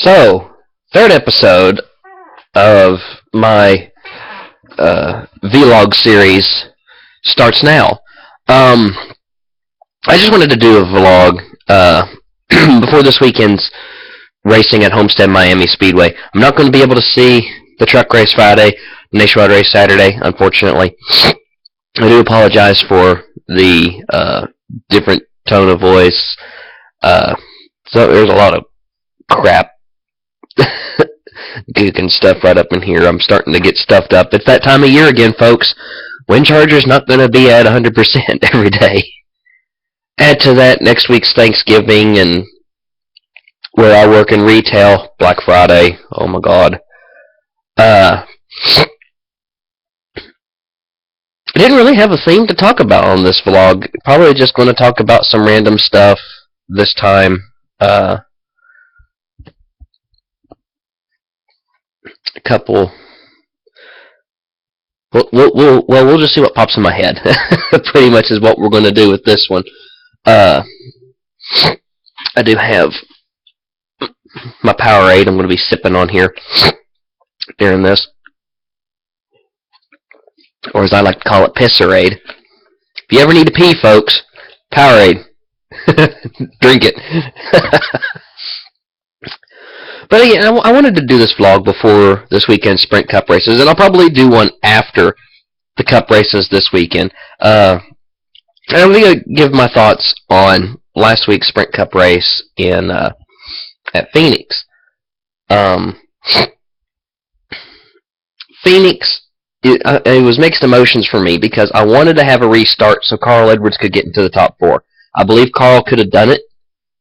So, third episode of my vlog series starts now. Um, I just wanted to do a vlog before this weekend's racing at Homestead Miami Speedway. I'm not going to be able to see the truck race Friday, nationwide race Saturday, unfortunately. I do apologize for the different tone of voice. So there's a lot of crap gook and stuff right up in here. I'm starting to get stuffed up. It's that time of year again, folks. Windchargers not going to be at 100% every day. Add to that next week's Thanksgiving and where I work in retail, Black Friday. Oh my God. I didn't really have a theme to talk about on this vlog. Probably just going to talk about some random stuff this time. A couple. We'll just see what pops in my head. Pretty much is what we're going to do with this one. I do have my Powerade I'm going to be sipping on here during this. Or as I like to call it, Pisserade. If you ever need to pee, folks, Powerade. Drink it. But again, I wanted to do this vlog before this weekend's Sprint Cup races, and I'll probably do one after the Cup races this weekend. And I'm going to give my thoughts on last week's Sprint Cup race in at Phoenix. Phoenix, it was mixed emotions for me because I wanted to have a restart so Carl Edwards could get into the top four. I believe Carl could have done it,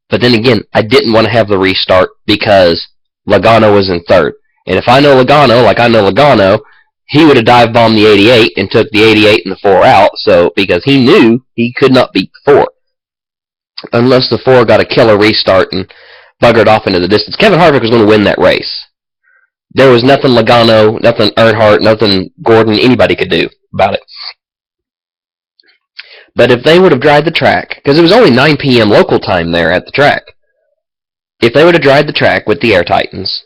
but then again, I didn't want to have the restart because Logano was in third. And if I know Logano, like I know Logano, he would have dive bombed the 88 and took the 88 and the 4 out, so because he knew he could not beat the 4. Unless the 4 got a killer restart and buggered off into the distance. Kevin Harvick was going to win that race. There was nothing Logano, nothing Earnhardt, nothing Gordon, anybody could do about it. But if they would have dried the track, because it was only 9 p.m. local time there at the track, if they would have dried the track with the Air Titans,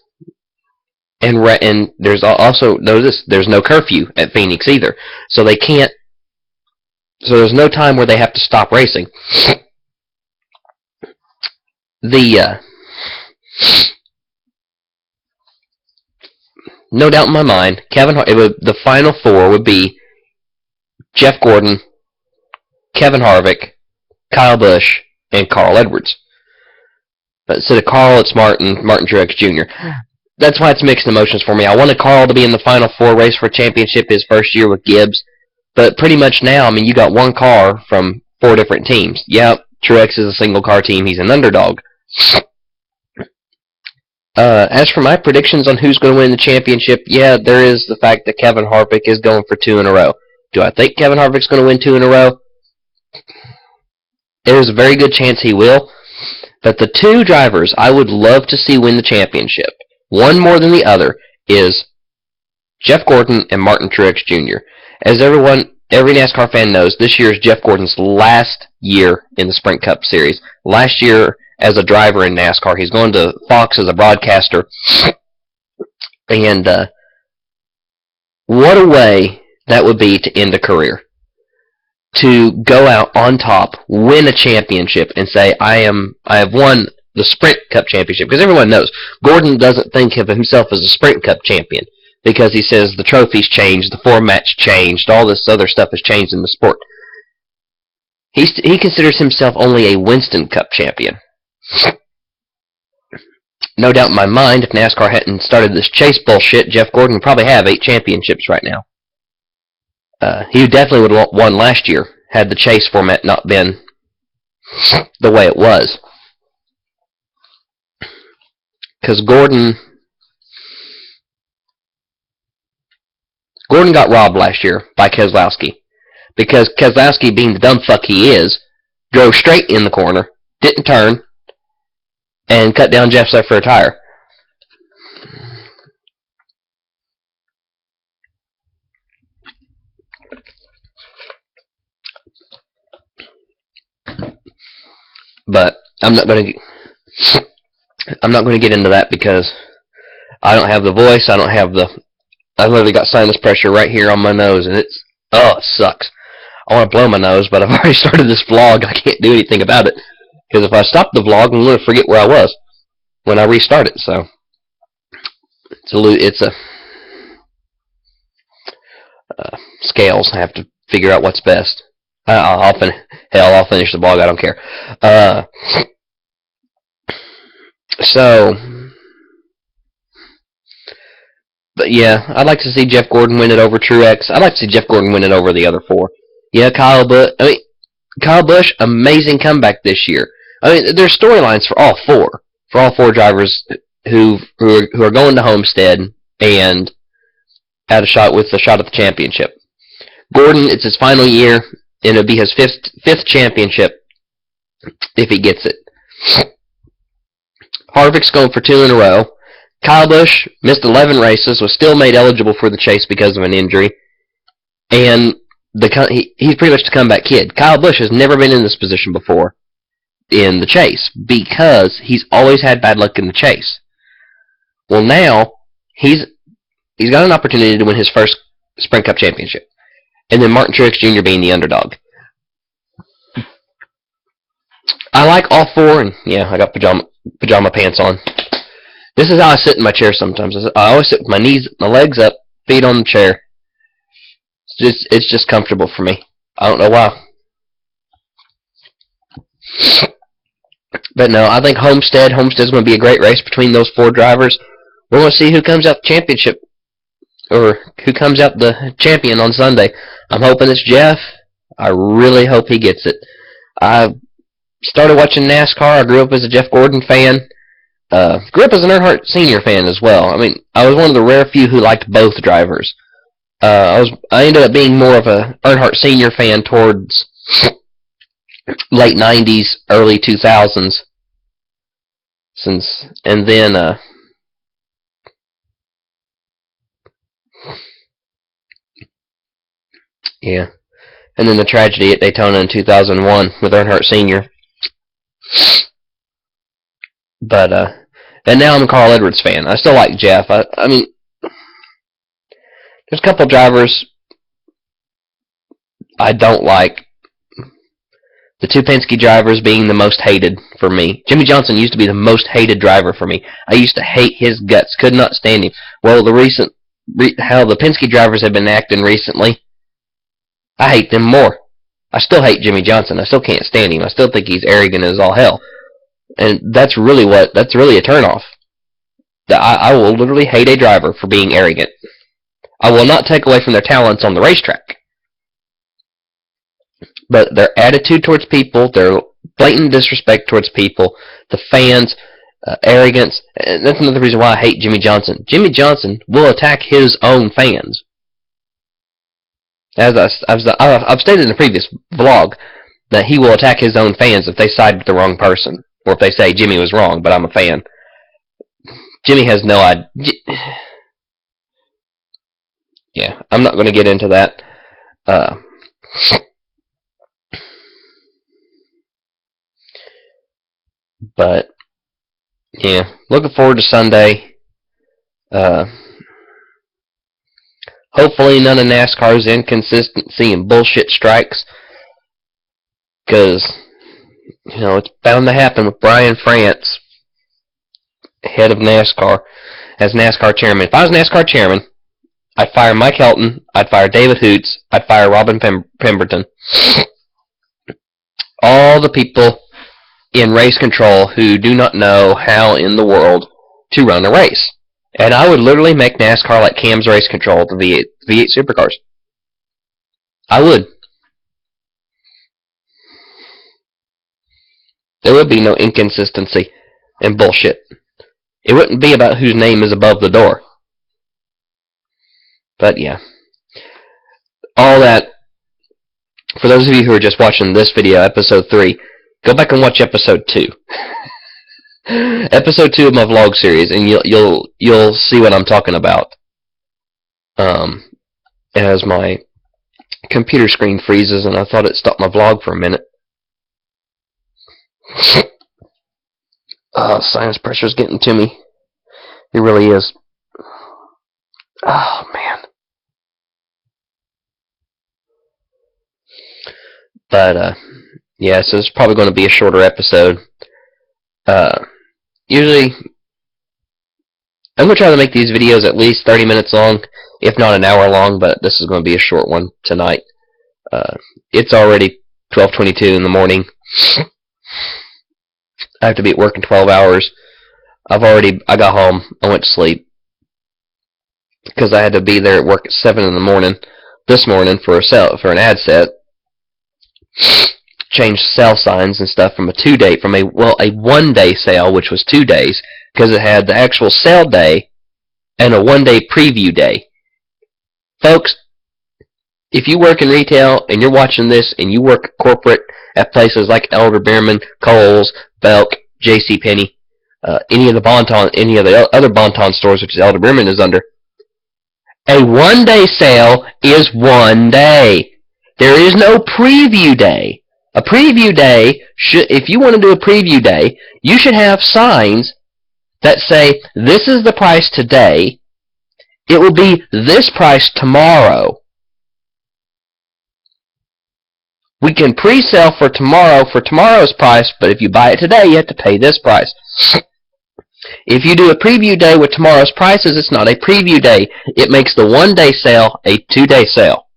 and there's also, notice, there's no curfew at Phoenix either, so they can't, so there's no time where they have to stop racing. No doubt in my mind, the final 4 would be Jeff Gordon, Kevin Harvick, Kyle Busch, and Carl Edwards. But instead of Carl, it's Martin Truex Jr. That's why it's mixed emotions for me. I wanted Carl to be in the final 4 race for a championship his first year with Gibbs. But pretty much now, I mean, you got one car from 4 different teams. Yeah, Truex is a single car team. He's an underdog. As for my predictions on who's going to win the championship, yeah, there is the fact that Kevin Harvick is going for 2 in a row. Do I think Kevin Harvick's going to win 2 in a row? There's a very good chance he will. But the 2 drivers I would love to see win the championship, one more than the other, is Jeff Gordon and Martin Truex Jr. As every NASCAR fan knows, this year is Jeff Gordon's last year in the Sprint Cup Series. Last year as a driver in NASCAR. He's going to Fox as a broadcaster. And what a way that would be to end a career. To go out on top, win a championship, and say, I have won the Sprint Cup Championship. Because everyone knows, Gordon doesn't think of himself as a Sprint Cup champion. Because he says the trophies changed, the format's changed, all this other stuff has changed in the sport. He considers himself only a Winston Cup champion. No doubt in my mind, if NASCAR hadn't started this chase bullshit, Jeff Gordon would probably have 8 championships right now. He definitely would have won last year had the chase format not been the way it was. Because Gordon got robbed last year by Keselowski. Because Keselowski, being the dumb fuck he is, drove straight in the corner, didn't turn, and cut down Jeff's left rear tire. But I'm not going to I'm not going to get into that because I don't have the voice. I literally got sinus pressure right here on my nose, and it sucks. I want to blow my nose, but I've already started this vlog. I can't do anything about it because if I stop the vlog, I'm going to forget where I was when I restart it. So it's a scales. I have to figure out what's best. I'll finish the vlog. I don't care. But yeah, I'd like to see Jeff Gordon win it over Truex. I'd like to see Jeff Gordon win it over the other four. Yeah, Kyle Busch, amazing comeback this year. I mean, there's storylines for all four drivers who are going to Homestead and had a shot at the championship. Gordon, it's his final year, and it'll be his fifth championship if he gets it. Harvick's going for 2 in a row. Kyle Busch missed 11 races, was still made eligible for the chase because of an injury, and he's pretty much the comeback kid. Kyle Busch has never been in this position before in the chase because he's always had bad luck in the chase. Well, now he's got an opportunity to win his first Sprint Cup championship, and then Martin Truex Jr. being the underdog. I like all four, and yeah, I got pajama pants on. This is how I sit in my chair sometimes. I always sit with my legs up, feet on the chair. It's just comfortable for me. I don't know why. But no, I think Homestead's going to be a great race between those four drivers. We're going to see who comes out the championship, or who comes out the champion on Sunday. I'm hoping it's Jeff. I really hope he gets it. I started watching NASCAR. I grew up as a Jeff Gordon fan. Grew up as an Earnhardt Sr. fan as well. I mean, I was one of the rare few who liked both drivers. I ended up being more of a Earnhardt Sr. fan towards late 90s, early 2000s. And then the tragedy at Daytona in 2001 with Earnhardt Sr. But and now I'm a Carl Edwards fan. I still like Jeff. I mean, there's a couple drivers I don't like. The two Penske drivers being the most hated for me. Jimmy Johnson used to be the most hated driver for me. I used to hate his guts. Could not stand him. Well, how the Penske drivers have been acting recently, I hate them more. I still hate Jimmy Johnson. I still can't stand him. I still think he's arrogant as all hell. And that's really a turnoff. I will literally hate a driver for being arrogant. I will not take away from their talents on the racetrack. But their attitude towards people, their blatant disrespect towards people, the fans, arrogance, and that's another reason why I hate Jimmy Johnson. Jimmy Johnson will attack his own fans. As I've stated in a previous vlog, that he will attack his own fans if they side with the wrong person. Or if they say Jimmy was wrong, but I'm a fan. Jimmy has no idea. Yeah, I'm not going to get into that. But, yeah, looking forward to Sunday. Hopefully none of NASCAR's inconsistency and bullshit strikes. Because, it's bound to happen with Brian France, head of NASCAR, as NASCAR chairman. If I was NASCAR chairman, I'd fire Mike Helton, I'd fire David Hoots, I'd fire Robin Pemberton. All the people in race control who do not know how in the world to run a race. And I would literally make NASCAR like Cam's Race Control, the V8 supercars. I would. There would be no inconsistency and bullshit. It wouldn't be about whose name is above the door. But yeah. All that, for those of you who are just watching this video, episode 3, go back and watch episode 2. Episode 2 of my vlog series, and you'll see what I'm talking about. As my computer screen freezes, and I thought it stopped my vlog for a minute. Oh, sinus pressure's getting to me. It really is. Oh, man. But, yeah, so it's probably going to be a shorter episode. Usually, I'm going to try to make these videos at least 30 minutes long, if not an hour long, but this is going to be a short one tonight. It's already 12:22 in the morning. I have to be at work in 12 hours. I got home, I went to sleep, because I had to be there at work at 7 in the morning, this morning, for an ad set. Changed sale signs and stuff from a 1-day sale, which was 2 days, because it had the actual sale day and a 1-day preview day. Folks, if you work in retail and you're watching this and you work corporate at places like Elder Beerman, Kohl's, Belk, JCPenney, any of the other Bon-Ton stores which Elder Beerman is under, a 1-day sale is 1 day. There is no preview day. A preview day, if you want to do a preview day, you should have signs that say, this is the price today, it will be this price tomorrow. We can pre-sell for tomorrow's price, but if you buy it today, you have to pay this price. If you do a preview day with tomorrow's prices, it's not a preview day. It makes the 1-day sale a 2-day sale.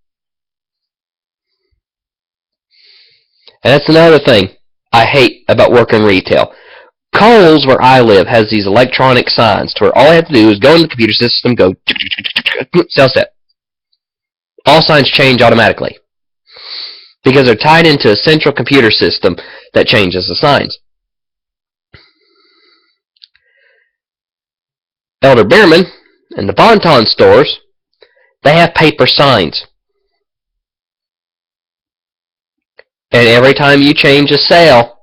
And that's another thing I hate about working retail. Kohl's, where I live, has these electronic signs to where all I have to do is go in the computer system, go sell set. All signs change automatically because they're tied into a central computer system that changes the signs. Elder Beerman and the Bon-Ton stores, they have paper signs. And every time you change a sale,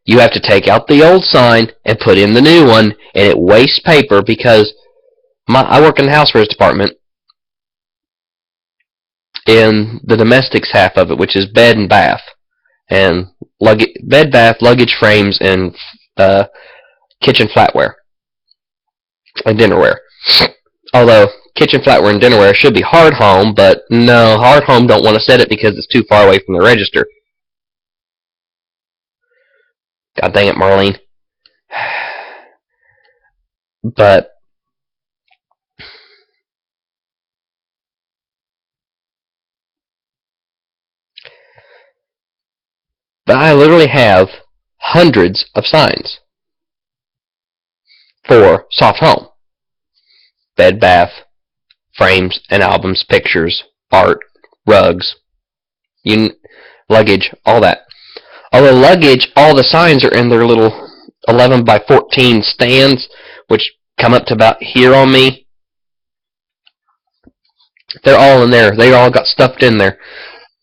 you have to take out the old sign and put in the new one, and it wastes paper because I work in the housewares department in the domestics half of it, which is bed and bath, and bed, bath, luggage frames, and kitchen flatware and dinnerware. Although kitchen flatware and dinnerware should be hard home, but no, hard home don't want to set it because it's too far away from the register. God dang it, Marlene. But I literally have hundreds of signs for soft home. Bed, bath, frames and albums, pictures, art, rugs, luggage, all that. Although luggage, all the signs are in their little 11 by 14 stands, which come up to about here on me. They're all in there. They all got stuffed in there.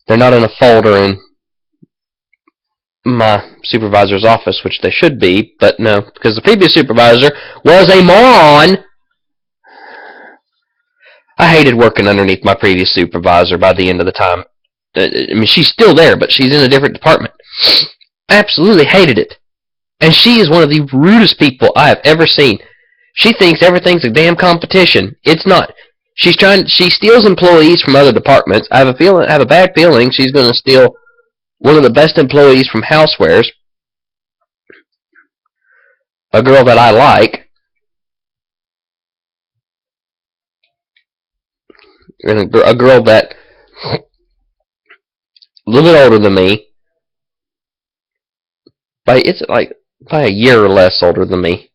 They're not in a folder in my supervisor's office, which they should be, but no, because the previous supervisor was a moron. I hated working underneath my previous supervisor by the end of the time. I mean, she's still there, but she's in a different department. Absolutely hated it. And she is one of the rudest people I have ever seen. She thinks everything's a damn competition. It's not. She steals employees from other departments. I have a bad feeling she's going to steal one of the best employees from housewares. A girl that I like. And a girl that a little bit older than me. By a year or less older than me.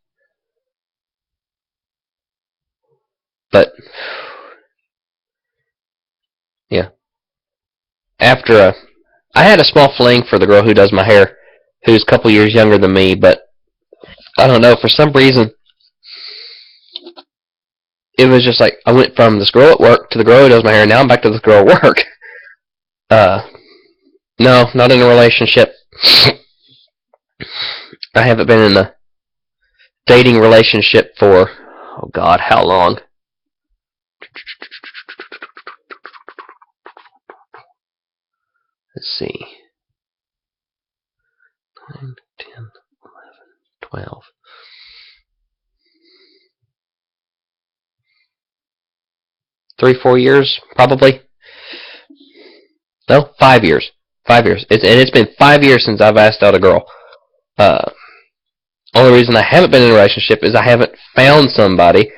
But yeah. I had a small fling for the girl who does my hair, who's a couple years younger than me, but I don't know, for some reason, it was just like, I went from this girl at work to the girl who does my hair, now I'm back to this girl at work. No, not in a relationship. I haven't been in a dating relationship for, oh God, how long? Let's see. 9, 10, 11, 12. 4 years, probably. No, 5 years. 5 years. It's been 5 years since I've asked out a girl. Only reason I haven't been in a relationship is I haven't found somebody,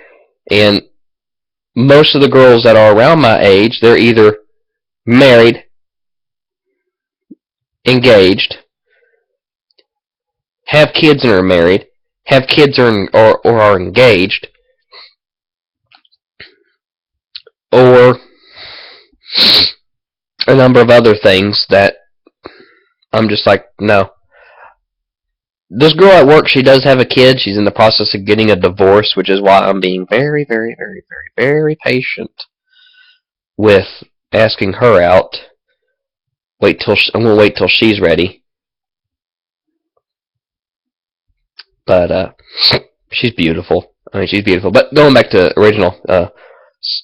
and most of the girls that are around my age, they're either married, engaged, have kids and are married, have kids or are engaged, or a number of other things that I'm just like, no. This girl at work, she does have a kid. She's in the process of getting a divorce, which is why I'm being very, very, very, very, very patient with asking her out. I'm gonna wait till she's ready. But she's beautiful. I mean, she's beautiful. But going back to original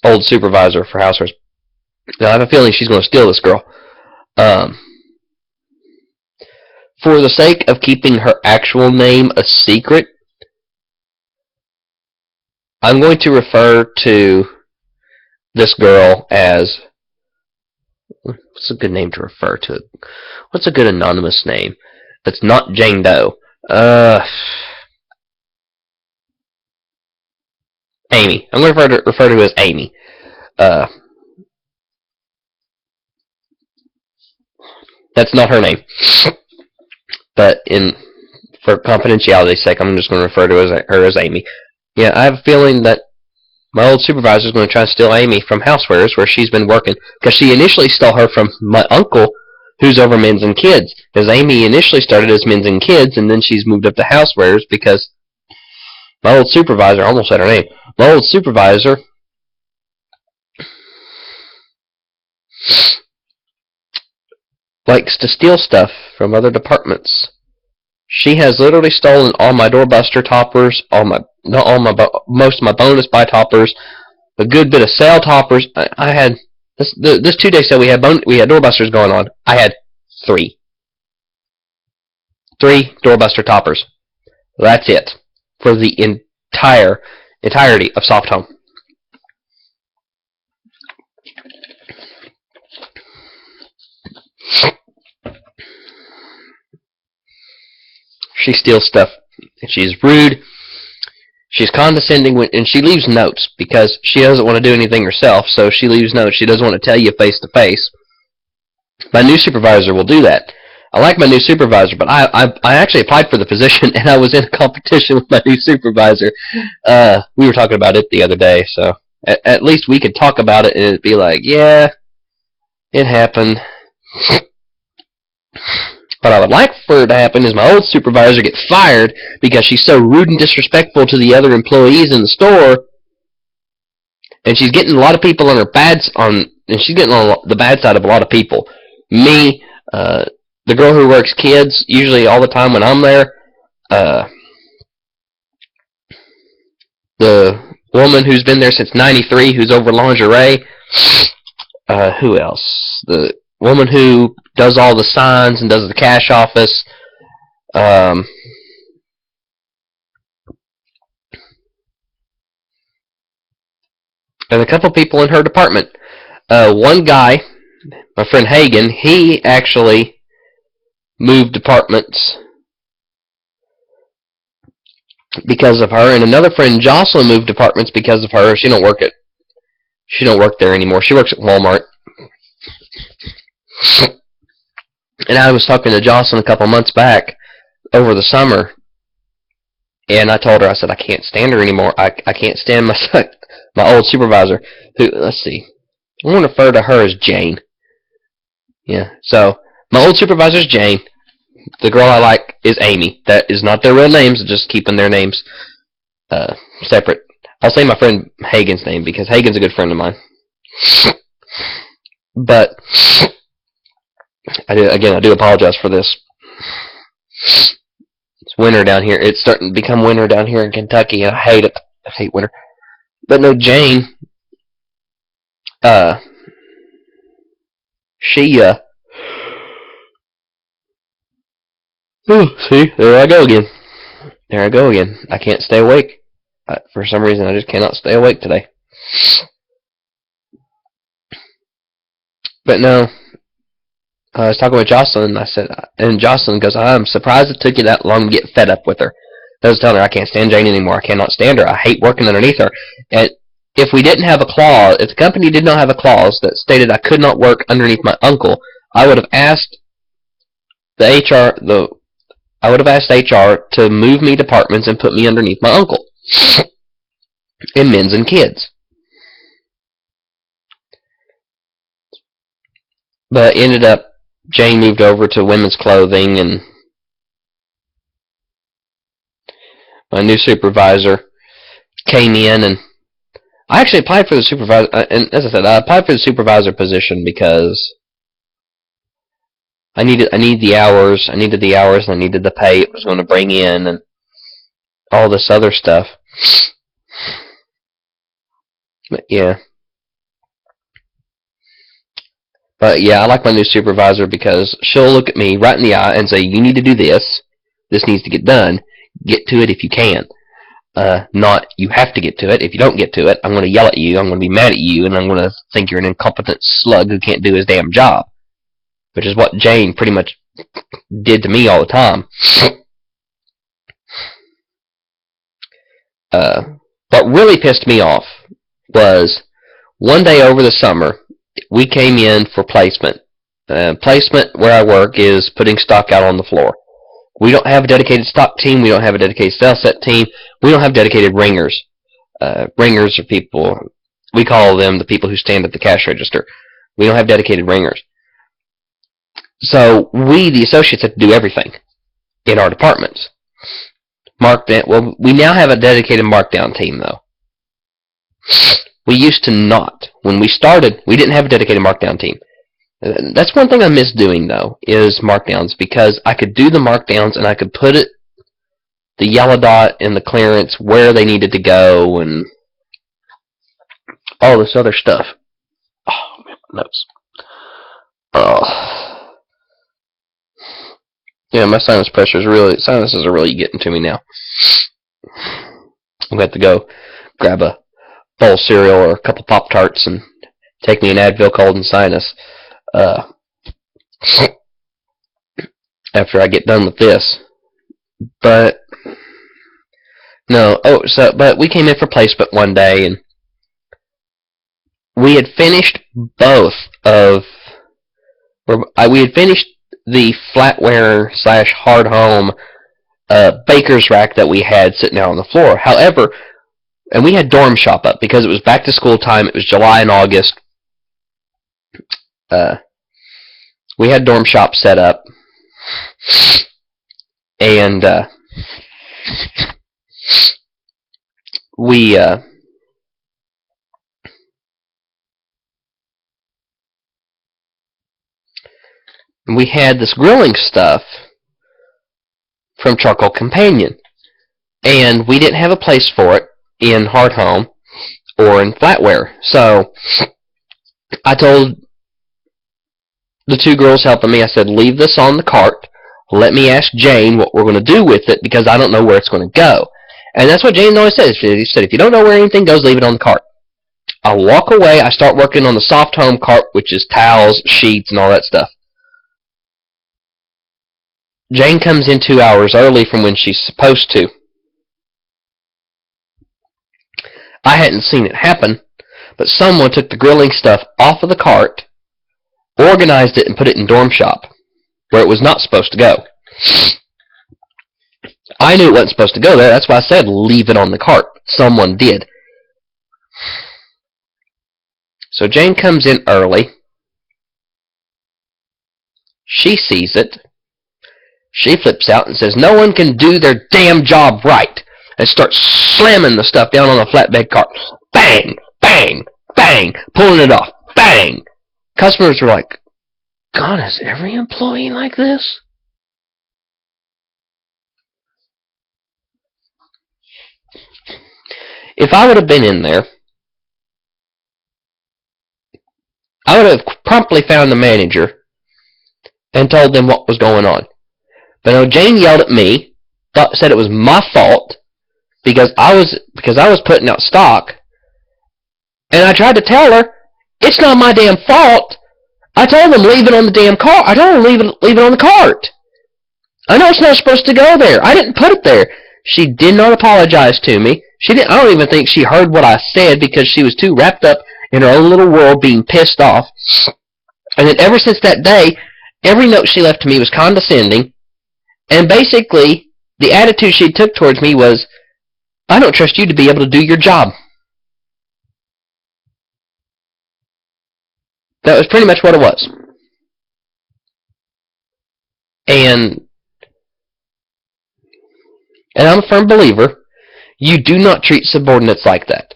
old supervisor for housewares, now I have a feeling she's gonna steal this girl. For the sake of keeping her actual name a secret, I'm going to refer to this girl as... What's a good name to refer to? What's a good anonymous name that's not Jane Doe? Amy. I'm going to refer to her as Amy. That's not her name. But for confidentiality's sake, I'm just going to refer to her as Amy. Yeah, I have a feeling that my old supervisor is going to try and steal Amy from Housewares, where she's been working, because she initially stole her from my uncle, who's over Men's and Kids. Because Amy initially started as Men's and Kids, and then she's moved up to Housewares because my old supervisor, I almost said her name, my old supervisor likes to steal stuff from other departments. She has literally stolen all my doorbuster toppers, most of my bonus buy toppers, a good bit of sale toppers. I had this 2-day sale. We had doorbusters going on. I had 3 doorbuster toppers. That's it for the entirety of Soft Home. She steals stuff. She's rude. She's condescending, and she leaves notes because she doesn't want to do anything herself, so she leaves notes. She doesn't want to tell you face to face. My new supervisor will do that. I like my new supervisor, but I actually applied for the position, and I was in a competition with my new supervisor. We were talking about it the other day, so at least we could talk about it, and it'd be like, yeah, it happened. What I would like for it to happen is my old supervisor get fired because she's so rude and disrespectful to the other employees in the store, and she's getting a lot of people on and she's getting on the bad side of a lot of people. Me, the girl who works kids, usually all the time when I'm there, the woman who's been there since '93, who's over lingerie, who else? The woman who does all the signs and does the cash office. And a couple people in her department. One guy, my friend Hagen, he actually moved departments because of her, and another friend, Jocelyn, moved departments because of her. She don't work there anymore. She works at Walmart. And I was talking to Jocelyn a couple months back over the summer, and I told her, I said, I can't stand her anymore. I can't stand my old supervisor, who, let's see, I'm going to refer to her as Jane. Yeah, so my old supervisor is Jane. The girl I like is Amy. That is not their real names, just keeping their names separate. I'll say my friend Hagen's name because Hagen's a good friend of mine. But I do apologize for this. It's winter down here. It's starting to become winter down here in Kentucky, and I hate it. I hate winter. But no, Jane, she, see, there I go again. There I go again. I can't stay awake. For some reason, I just cannot stay awake today. But no, I was talking with Jocelyn, and I said, and Jocelyn goes, I'm surprised it took you that long to get fed up with her. I was telling her, I can't stand Jane anymore. I cannot stand her. I hate working underneath her. And if we didn't have a clause, if the company did not have a clause that stated I could not work underneath my uncle, I would have asked I would have asked HR to move me departments and put me underneath my uncle in men's and kids. But ended up, Jane moved over to women's clothing, and my new supervisor came in, and I actually applied for the supervisor, and as I said, I applied for the supervisor position because I needed the hours, and I needed the pay it was going to bring in, and all this other stuff. But yeah. But yeah, I like my new supervisor because she'll look at me right in the eye and say, you need to do this. This needs to get done. Get to it if you can. Not, you have to get to it. If you don't get to it, I'm going to yell at you, I'm going to be mad at you, and I'm going to think you're an incompetent slug who can't do his damn job. Which is what Jane pretty much did to me all the time. What really pissed me off was one day over the summer, we came in for placement. Placement where I work is putting stock out on the floor. We don't have a dedicated stock team. We don't have a dedicated sales set team. We don't have dedicated ringers. Ringers are people, we call them the people who stand at the cash register. We don't have dedicated ringers. So we, the associates, have to do everything in our departments. Well, we now have a dedicated markdown team, though. We used to not. When we started, we didn't have a dedicated markdown team. That's one thing I miss doing, though, is markdowns, because I could do the markdowns and I could put the yellow dot and the clearance where they needed to go and all this other stuff. Oh, man, my nose. Oh. Yeah, my sinuses are really getting to me now. I'm going to have to go grab a bowl of cereal or a couple Pop-Tarts and take me an Advil cold and sinus after I get done with this. But no, but we came in for placement one day, and we had finished the flatware / hard home baker's rack that we had sitting out on the floor. However, and we had dorm shop up because it was back to school time. It was July and August. We had dorm shop set up, and we had this grilling stuff from Charcoal Companion, and we didn't have a place for it in hard home or in flatware. So I told the two girls helping me, I said, leave this on the cart. Let me ask Jane what we're going to do with it, because I don't know where it's going to go. And that's what Jane always says. She said, if you don't know where anything goes, leave it on the cart. I walk away. I start working on the soft home cart, which is towels, sheets, and all that stuff. Jane comes in 2 hours early from when she's supposed to. I hadn't seen it happen, but someone took the grilling stuff off of the cart, organized it, and put it in dorm shop, where it was not supposed to go. I knew it wasn't supposed to go there. That's why I said leave it on the cart. Someone did. So Jane comes in early. She sees it. She flips out and says, no one can do their damn job right, and starts slamming the stuff down on the flatbed cart. Bang! Bang! Bang! Pulling it off. Bang! Customers were like, God, is every employee like this? If I would have been in there, I would have promptly found the manager and told them what was going on. But no, Jane yelled at me, said it was my fault because I was putting out stock, and I tried to tell her, it's not my damn fault. I told them leave it on the damn car. I told them leave it on the cart. I know it's not supposed to go there. I didn't put it there. She did not apologize to me. She didn't. I don't even think she heard what I said because she was too wrapped up in her own little world being pissed off. And then ever since that day, every note she left to me was condescending. And basically, the attitude she took towards me was, I don't trust you to be able to do your job. That was pretty much what it was. And I'm a firm believer, you do not treat subordinates like that.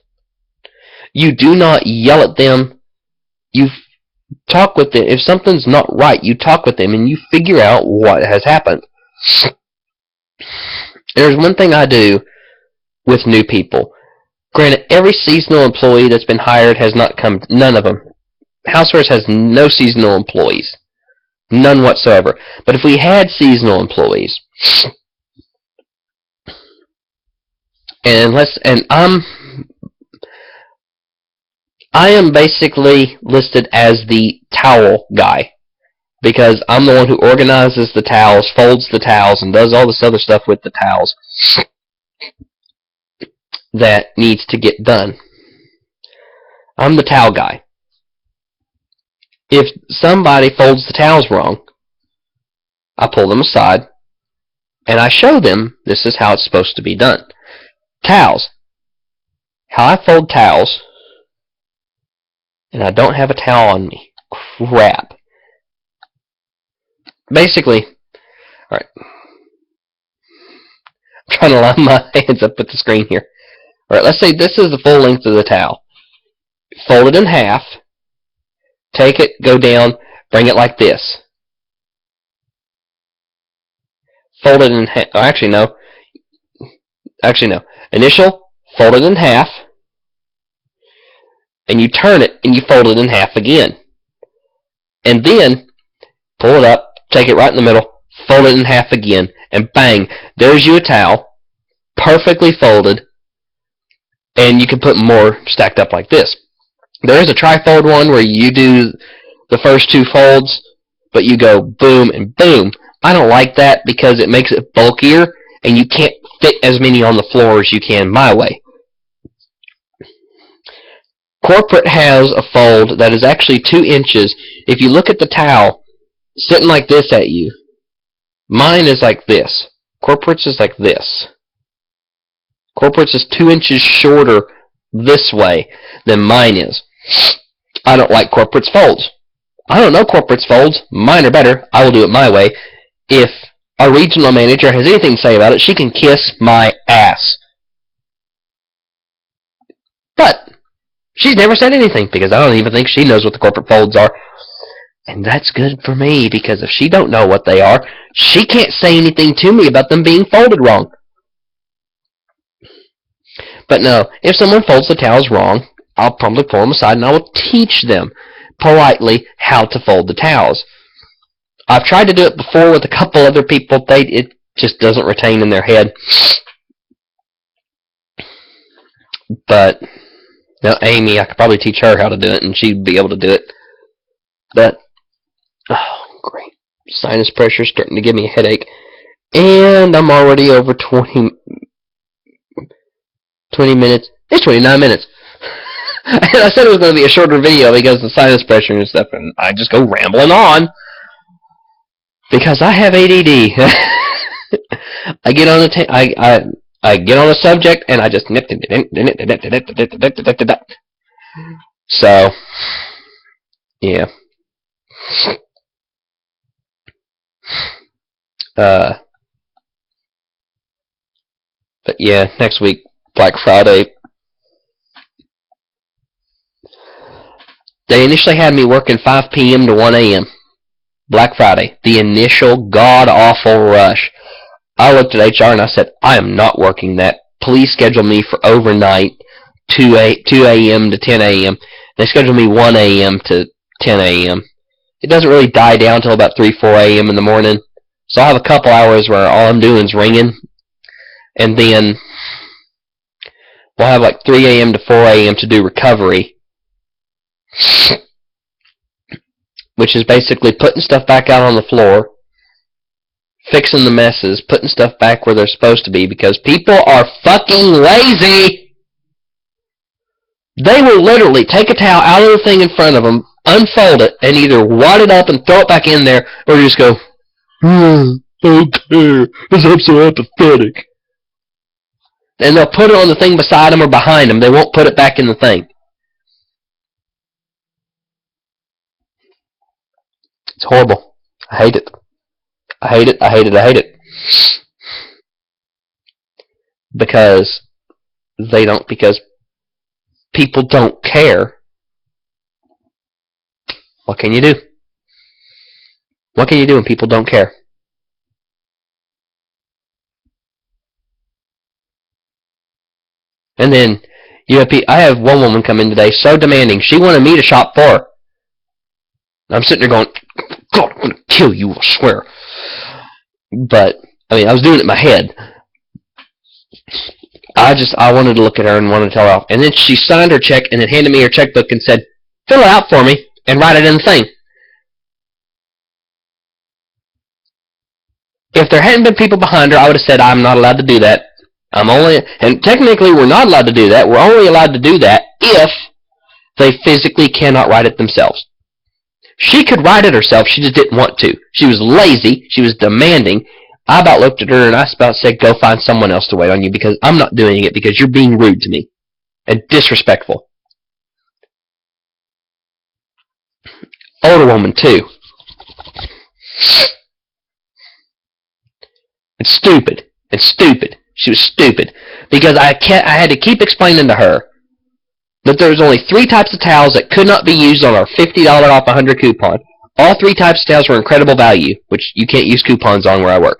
You do not yell at them. You talk with them. If something's not right, you talk with them and you figure out what has happened. There's one thing I do with new people. Granted, every seasonal employee that's been hired has not come, none of them. Housewares has no seasonal employees. None whatsoever. But if we had seasonal employees, I am basically listed as the towel guy because I'm the one who organizes the towels, folds the towels, and does all this other stuff with the towels that needs to get done. I'm the towel guy. If somebody folds the towels wrong, I pull them aside and I show them this is how it's supposed to be done. Towels. How I fold towels, and I don't have a towel on me. Crap. Basically, alright. I'm trying to line my hands up with the screen here. Alright, let's say this is the full length of the towel. Fold it in half. Take it, go down, bring it like this. Fold it in half. Oh, actually, no. Initial, fold it in half. And you turn it, and you fold it in half again. And then, pull it up, take it right in the middle, fold it in half again, and bang, there's you a towel, perfectly folded, and you can put more stacked up like this. There is a tri-fold one where you do the first two folds, but you go boom and boom. I don't like that because it makes it bulkier, and you can't fit as many on the floor as you can my way. Corporate has a fold that is actually 2 inches. If you look at the towel sitting like this at you, mine is like this. Corporate's is like this. Corporate's is 2 inches shorter this way than mine is. I don't like Corporate's folds. I don't know Corporate's folds. Mine are better. I will do it my way. If a regional manager has anything to say about it, she can kiss my ass. But she's never said anything because I don't even think she knows what the corporate folds are. And that's good for me because if she don't know what they are, she can't say anything to me about them being folded wrong. But no, if someone folds the towels wrong, I'll probably pull them aside and I will teach them politely how to fold the towels. I've tried to do it before with a couple other people. It just doesn't retain in their head. But now Amy, I could probably teach her how to do it and she'd be able to do it. But, oh, great. Sinus pressure starting to give me a headache. And I'm already over 20 minutes. It's 29 minutes. And I said it was going to be a shorter video because of the sinus pressure and stuff, and I just go rambling on. Because I have ADD. I get on I get on a subject and I just nip. So, yeah. But yeah, next week, Black Friday. They initially had me working 5 p.m. to 1 a.m. Black Friday. The initial god-awful rush. I looked at HR and I said, I am not working that. Please schedule me for overnight, 2 a.m. to 10 a.m. They scheduled me 1 a.m. to 10 a.m. It doesn't really die down until about 3, 4 a.m. in the morning. So I have a couple hours where all I'm doing is ringing. And then we'll have like 3 a.m. to 4 a.m. to do recovery. which is basically putting stuff back out on the floor, fixing the messes, putting stuff back where they're supposed to be, because people are fucking lazy. They will literally take a towel out of the thing in front of them, unfold it, and either wad it up and throw it back in there, or just go, I don't care, because I'm so apathetic. And they'll put it on the thing beside them or behind them. They won't put it back in the thing. It's horrible. I hate it. I hate it. I hate it. I hate it. Because people don't care. What can you do? What can you do when people don't care? And then I have one woman come in today, so demanding. She wanted me to shop for her. I'm sitting there going, God, I'm going to kill you, I swear. But, I was doing it in my head. I wanted to look at her and wanted to tell her off. And then she signed her check and then handed me her checkbook and said, fill it out for me and write it in the thing. If there hadn't been people behind her, I would have said, I'm not allowed to do that. And technically we're not allowed to do that. We're only allowed to do that if they physically cannot write it themselves. She could write it herself, she just didn't want to. She was lazy, she was demanding. I about looked at her and I about said, go find someone else to wait on you because I'm not doing it because you're being rude to me. And disrespectful. Older woman, too. It's stupid. It's stupid. She was stupid. Because I had to keep explaining to her that there was only 3 types of towels that could not be used on our $50 off 100 coupon. All 3 types of towels were incredible value, which you can't use coupons on where I work.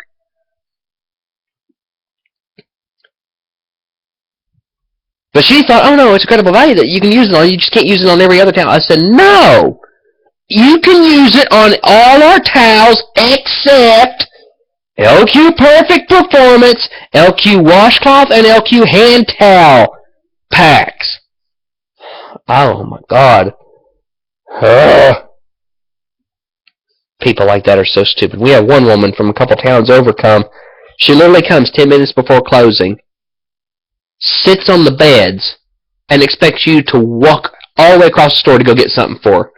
But she thought, oh no, it's incredible value that you can use it on, you just can't use it on every other towel. I said, no! You can use it on all our towels except LQ Perfect Performance, LQ Washcloth, and LQ Hand Towel packs. Oh my God. People like that are so stupid. We have one woman from a couple towns over come. She literally comes 10 minutes before closing, sits on the beds, and expects you to walk all the way across the store to go get something for her.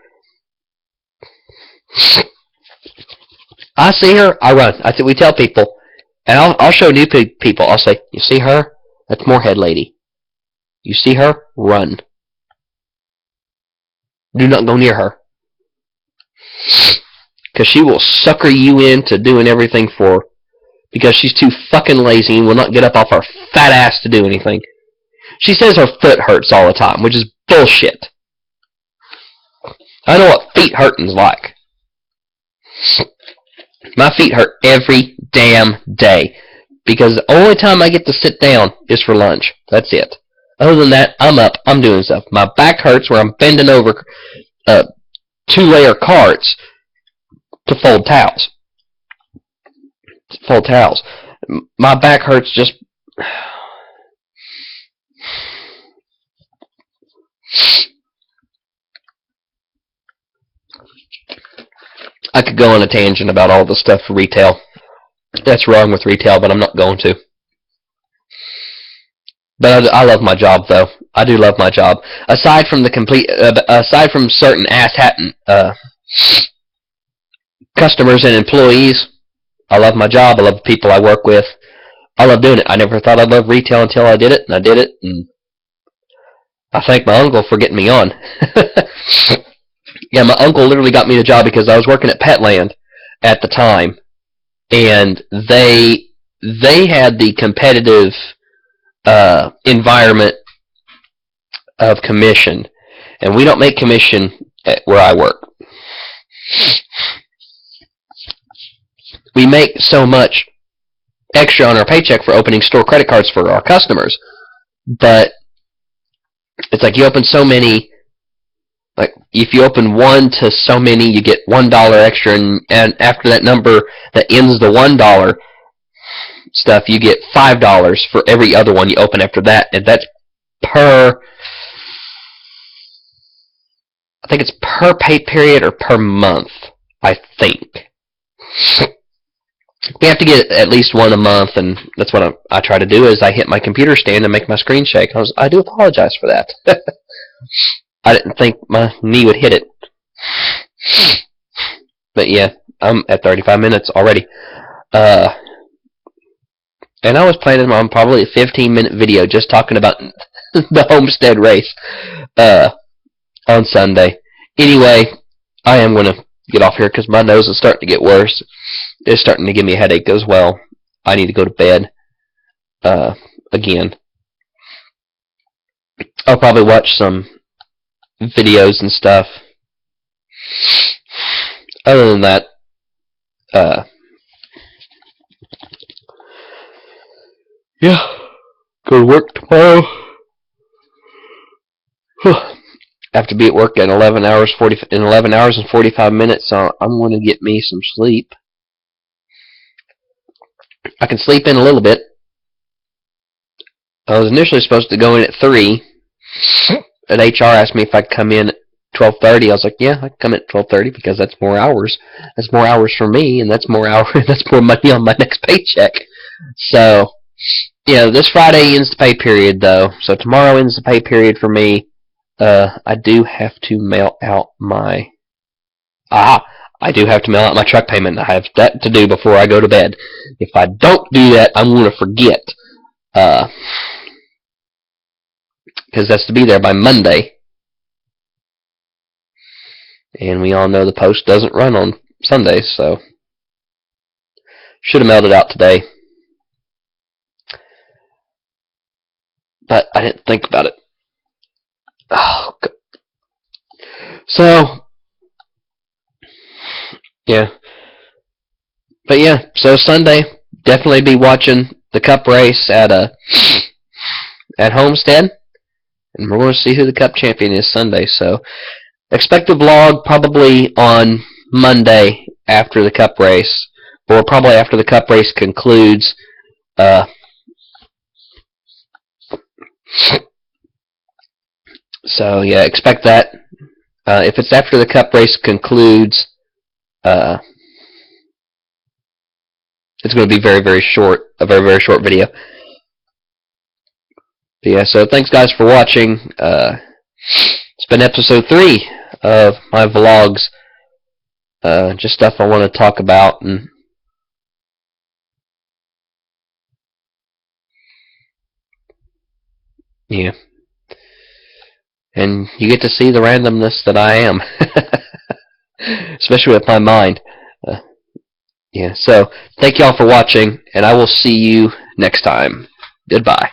I see her, I run. We tell people, and I'll show new people. I'll say, you see her? That's Moorhead lady. You see her? Run. Do not go near her. Because she will sucker you into doing everything for her. Because she's too fucking lazy and will not get up off her fat ass to do anything. She says her foot hurts all the time, which is bullshit. I know what feet hurting's like. My feet hurt every damn day. Because the only time I get to sit down is for lunch. That's it. Other than that, I'm up. I'm doing stuff. My back hurts where I'm bending over 2-layer carts to fold towels. My back hurts just... I could go on a tangent about all the stuff for retail. That's wrong with retail, but I'm not going to. But I love my job, though. I do love my job. Aside from certain ass-hatting customers and employees, I love my job. I love the people I work with. I love doing it. I never thought I'd love retail until I did it, and I did it, and I thank my uncle for getting me on. Yeah, my uncle literally got me the job because I was working at Petland at the time, and they had the competitive environment of commission, and we don't make commission at where I work. We make so much extra on our paycheck for opening store credit cards for our customers, but it's like you open so many. Like, if you open 1 to so many, you get $1 extra, and after that number that ends the $1 stuff, you get $5 for every other one you open after that, and that's per I think it's per pay period or per month, I think. We have to get at least one a month, and that's what I try to do. Is I hit my computer stand and make my screen shake. I do apologize for that. I didn't think my knee would hit it. But yeah, I'm at 35 minutes already. And I was planning on probably a 15-minute video just talking about the Homestead race on Sunday. Anyway, I am going to get off here because my nose is starting to get worse. It's starting to give me a headache as well. I need to go to bed again. I'll probably watch some videos and stuff. Other than that, yeah, go to work tomorrow. I have to be at work in 11 hours and 45 minutes, so I'm going to get me some sleep. I can sleep in a little bit. I was initially supposed to go in at 3, and HR asked me if I could come in at 12:30. I was like, yeah, I can come in at 12:30 because that's more hours. That's more hours for me, and that's more money on my next paycheck. So, yeah, this Friday ends the pay period, though. So tomorrow ends the pay period for me. I do have to mail out my truck payment. I have that to do before I go to bed. If I don't do that, I'm going to forget. Because that's to be there by Monday. And we all know the post doesn't run on Sundays, so should have mailed it out today. But I didn't think about it. Oh, God. So, yeah. But yeah, so Sunday, definitely be watching the Cup race at Homestead. And we're going to see who the Cup champion is Sunday. So, expect the vlog probably on Monday after the Cup race. Or probably after the Cup race concludes. So, yeah, expect that. If it's after the Cup race concludes, it's going to be very, very short. A very, very short video. But yeah, so thanks, guys, for watching. It's been episode 3 of my vlogs. Just stuff I want to talk about. And yeah. And you get to see the randomness that I am. Especially with my mind. Yeah, so thank y'all for watching, and I will see you next time. Goodbye.